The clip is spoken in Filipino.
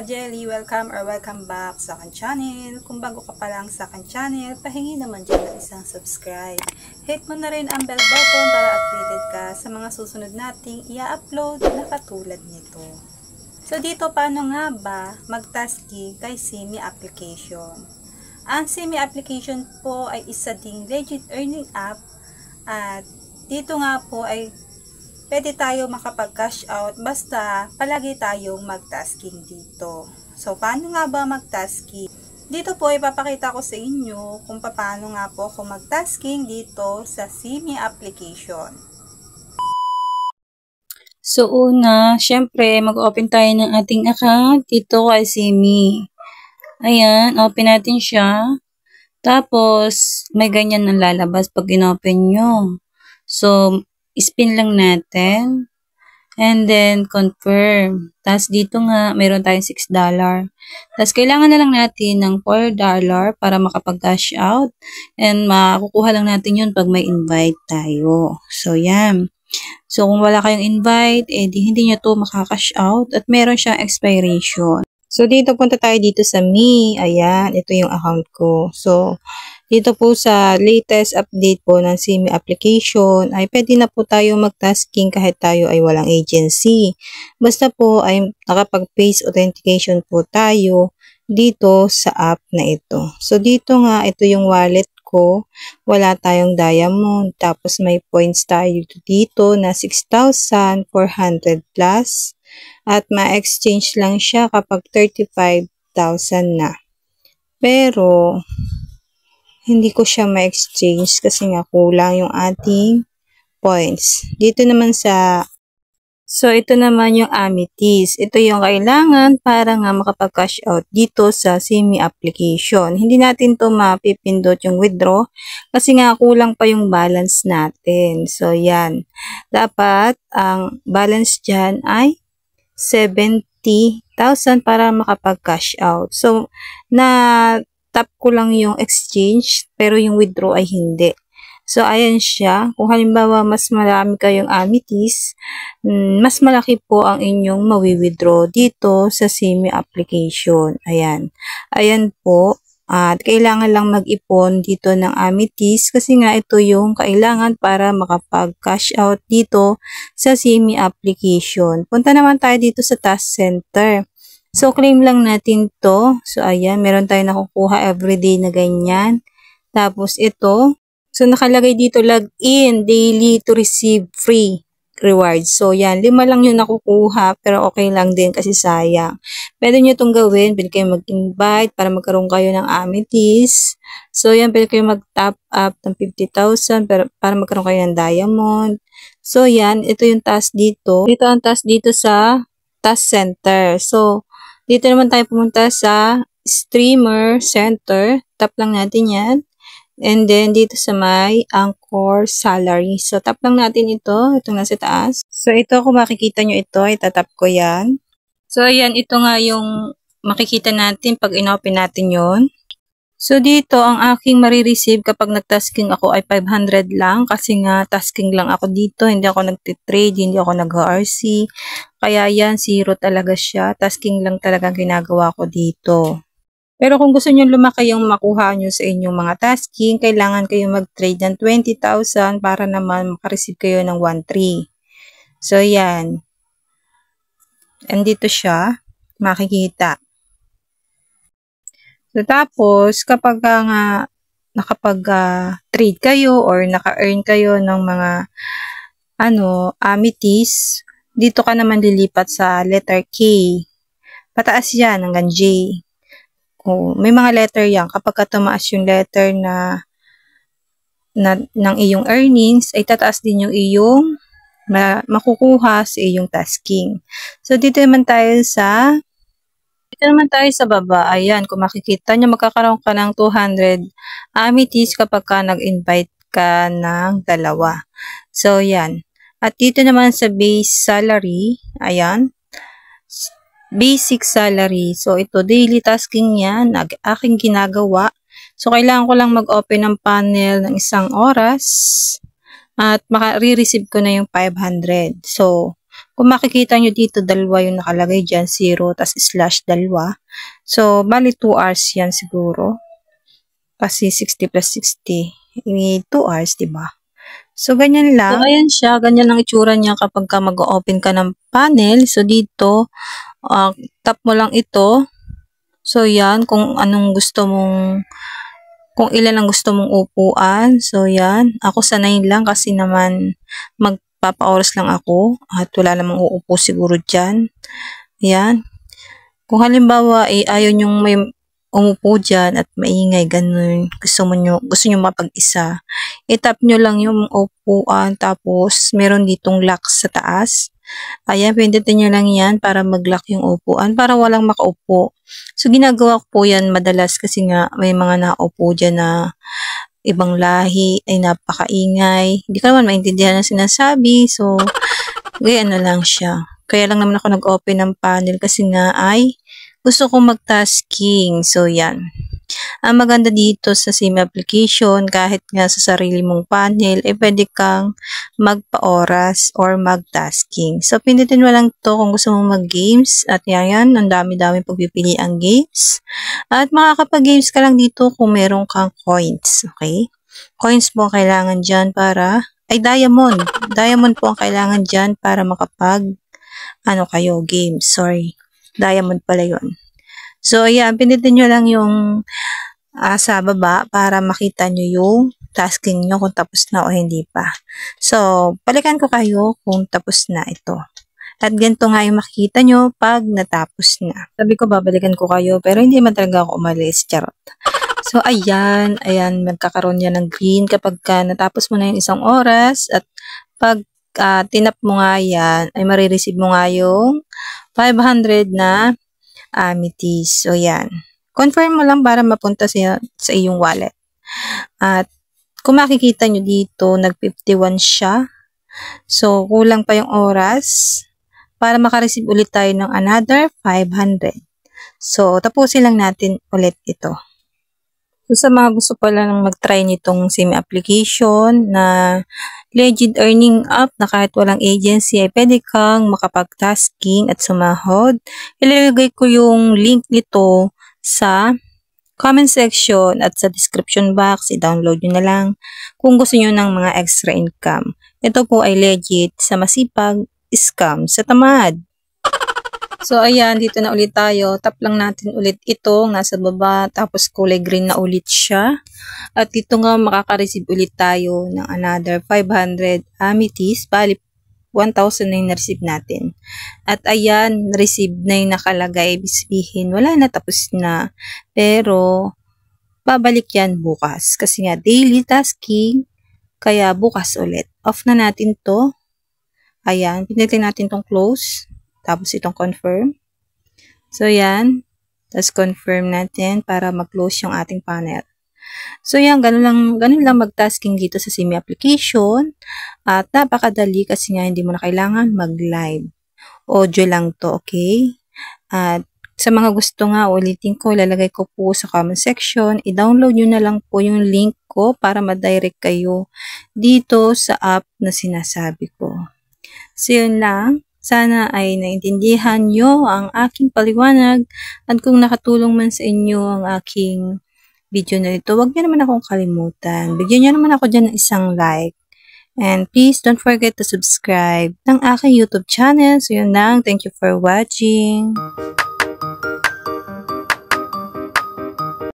Jelly, welcome back sa akin channel. Kung bago ka pa lang sa akin channel, pahingi naman dyan ng isang subscribe. Hit mo na rin ang bell button para updated ka sa mga susunod nating i-upload na katulad nito. So dito, paano nga ba mag-tasking kay Simi application? Ang Simi application po ay isa ding legit earning app at dito nga po ay pwede tayo makapag-cash out basta palagi tayong mag-tasking dito. So, paano nga ba mag-tasking? Dito po, ipapakita ko sa inyo kung paano nga po ako mag-tasking dito sa Simi application. So, una, syempre, mag-open tayo ng ating account dito kay Simi. Ayan, open natin siya. Tapos, may ganyan ang lalabas pag in-open nyo. So, spin lang natin. And then, confirm. Tapos, dito nga, mayroon tayong $6. Tapos, kailangan na lang natin ng $4 para makapag-cash out. And, makukuha lang natin yun pag may invite tayo. So, yan. So, kung wala kayong invite, hindi nyo to makakash out. At meron siyang expiration. So, dito punta tayo dito sa Me. Ayan, ito yung account ko. So, dito po sa latest update po ng Simi application ay pwede na po tayo mag-tasking kahit tayo ay walang agency. Basta po ay nakapag-face authentication po tayo dito sa app na ito. So dito nga, ito yung wallet ko. Wala tayong diamond. Tapos may points tayo dito na 6,400 plus. At ma-exchange lang siya kapag 35,000 na. Pero hindi ko siya ma-exchange kasi nga kulang yung ating points. Dito naman so ito naman yung Amethyst. Ito yung kailangan para nga makapag-cash out dito sa Simi application. Hindi natin to mapipindot yung withdraw kasi nga kulang pa yung balance natin. So yan. Dapat ang balance dyan ay 70,000 para makapag-cash out. So, tap ko lang yung exchange, pero yung withdraw ay hindi. So, ayan siya. Kung halimbawa, mas marami kayong Amethyst, mas malaki po ang inyong mawi-withdraw dito sa Simi application. Ayan. Ayan po. At kailangan lang mag-ipon dito ng Amethyst kasi nga ito yung kailangan para makapag-cash out dito sa Simi application. Punta naman tayo dito sa task center. So, claim lang natin to. So, ayan, meron tayo nakukuha everyday na ganyan. Tapos, ito. So, nakalagay dito, login daily to receive free rewards. So, yan, 5 lang yung nakukuha, pero okay lang din kasi sayang. Pwede nyo itong gawin, pwede kayo mag-invite para magkaroon kayo ng Amethyst. So, yan, pwede kayo mag-top up ng 50,000 para magkaroon kayo ng diamond. So, yan, ito yung task dito. Dito ang task dito sa task center. So, dito naman tayo pumunta sa streamer center. Tap lang natin yan. And then, dito sa may anchor salary. So, tap lang natin ito. Itong nasa taas. So, ito kung makikita nyo ito, itatap ko yan. So, ayan. Ito nga yung makikita natin pag inopen natin yon. So, dito, ang aking marireceive kapag nag-tasking ako ay 500 lang. Kasi nga, tasking lang ako dito. Hindi ako nag-trade, hindi ako nag-RC. Kaya yan, 0 talaga siya. Tasking lang talaga ginagawa ko dito. Pero kung gusto nyo lumaki yung makuha nyo sa inyong mga tasking, kailangan kayo mag-trade ng 20,000 para naman makareceive kayo ng 1,300. So, yan. Andito siya. Makikita. So, tapos, kapag nga nakapag-trade kayo or naka-earn kayo ng mga Amethyst, dito ka naman lilipat sa letter K. Pataas yan hanggang J. May mga letter yan. Kapag tumaas yung letter ng iyong earnings, ay tataas din yung iyong makukuha sa iyong tasking. So, dito naman tayo sa baba. Ayan, kung makikita nyo, magkakaroon ka ng 200 Amethyst kapag ka nag-invite ka ng 2. So, yan. At dito naman sa base salary, ayan, basic salary. So, ito, daily tasking yan, aking ginagawa. So, kailangan ko lang mag-open ng panel ng 1 oras at maka-re-receive ko na yung 500. So, Kung makikita nyo dito, dalawa yung nakalagay dyan, 0, tas slash dalawa. So, bali 2 hours yan siguro. Kasi 60 plus 60, 2 hours, diba? So, ganyan lang. So, ayan siya. Ganyan ang itsura niya kapag ka mag-open ka ng panel. So, dito, tap mo lang ito. So, yan. Kung anong gusto mong, kung ilan ang gusto mong upuan. So, yan. Ako sanay lang kasi naman magpapa-oras lang ako. At wala namang uupo siguro dyan. Yan. Kung halimbawa, ayaw nyong may umupo dyan at maingay, ganun, gusto nyo mapag-isa, itap nyo lang yung upuan, tapos meron ditong lock sa taas. Ayan, pindutin nyo lang yan para mag-lock yung upuan, para walang makaupo. So, ginagawa ko po yan madalas kasi nga may mga nakaupo dyan na ibang lahi, ay napakaingay. Hindi ko naman maintindihan ang sinasabi, so, ganyan na lang siya. Kaya lang naman ako nag-open ng panel kasi nga ay gusto kong mag-tasking. So, yan. Ang maganda dito sa Simi application, kahit nga sa sarili mong panel, pwede kang magpa-oras or mag-tasking. So, pindutin mo lang to kung gusto mong mag-games. At yan, ang dami-dami pagpipili ang games. At makakapag-games ka lang dito kung meron kang coins. Okay? Coins mo kailangan dyan para, diamond. Diamond po ang kailangan dyan para kayo, games. Sorry. Diamond pala yun. So, ayan, pindutin nyo lang yung sa baba para makita nyo yung tasking nyo kung tapos na o hindi pa. So, balikan ko kayo kung tapos na ito. At ganito nga yung makikita nyo pag natapos na. Sabi ko, babalikan ko kayo, pero hindi man talaga ako umalis. Charot. So, ayan, magkakaroon yan ng green kapag natapos mo na yung 1 oras. At pag tinap mo nga yan, ay marireceive mo nga yung 500 na amethyst. So, yan. Confirm mo lang para mapunta sa iyong wallet. At kung makikita nyo dito, nag-51 siya. So, kulang pa yung oras para makareceive ulit tayo ng another 500. So, tapusin lang natin ulit ito. So, sa mga gusto pala nang mag-try nitong Simi application na legit earning app na kahit walang agency ay pwede kang makapag-tasking at sumahod. Ilalagay ko yung link nito sa comment section at sa description box. I-download nyo na lang kung gusto nyo ng mga extra income. Ito po ay legit sa masipag, scam sa tamad. So, ayan, dito na ulit tayo. Tap lang natin ulit itong nasa baba, tapos kulay green na ulit siya. At dito nga, makaka-receive ulit tayo ng another 500 amethyst. Bali, 1,000 na yung na-receive natin. At ayan, receive na yung nakalagay. Ibig wala na, tapos na. Pero, babalik yan bukas. Kasi nga, daily tasking, kaya bukas ulit. Off na natin to. Ayan, pinitin natin tong close. Tapos itong confirm. So, yan. Tapos confirm natin para mag-close yung ating panel. So, yan. Ganun lang mag-tasking dito sa Simi application. At napakadali kasi nga hindi mo na kailangan mag-live. Audio lang to, okay? At sa mga gusto nga, ulitin ko, ilalagay ko po sa comment section. I-download nyo na lang po yung link ko para ma-direct kayo dito sa app na sinasabi ko. So, yun lang. Sana ay naintindihan nyo ang aking paliwanag at kung nakatulong man sa inyo ang aking video na ito, huwag nyo naman akong kalimutan. Bigyan nyo naman ako dyan ng isang like. And please don't forget to subscribe ng aking YouTube channel. So yun lang. Thank you for watching.